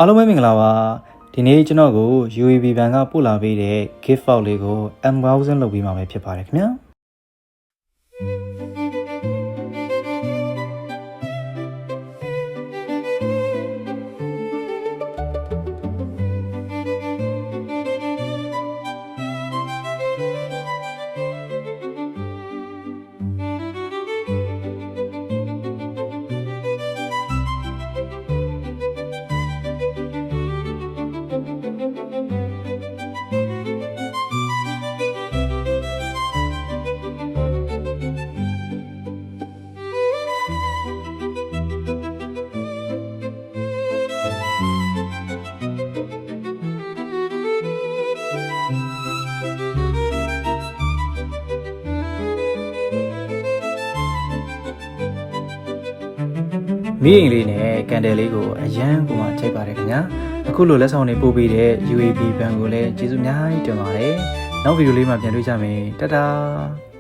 အားလုံးပဲမင်္ဂလာပါဒီနေ့ကျွန်တော်ကို UAB ဘဏ်ကပို့လာပေးတဲ့ gift voucher လေးကို unboxing လုပ်ပေးမှာပဲဖြစ်ပါတယ်ခင်ဗျာမိအိမ်လေးနဲ့ကန်တယ်လေးကိုအရန်ကိုမှချိန်ပါတယ်ခင်ဗျာအခုလိုလက်ဆောင်တွေပို့ပေးတဲ့ UAB ဘဏ်ကိုလည်းကျေးဇူးအများကြီးတင်ပါတယ်နောက်ဗီဒီယိုလေးမှာပြန်တွေ့ကြမယ်တတား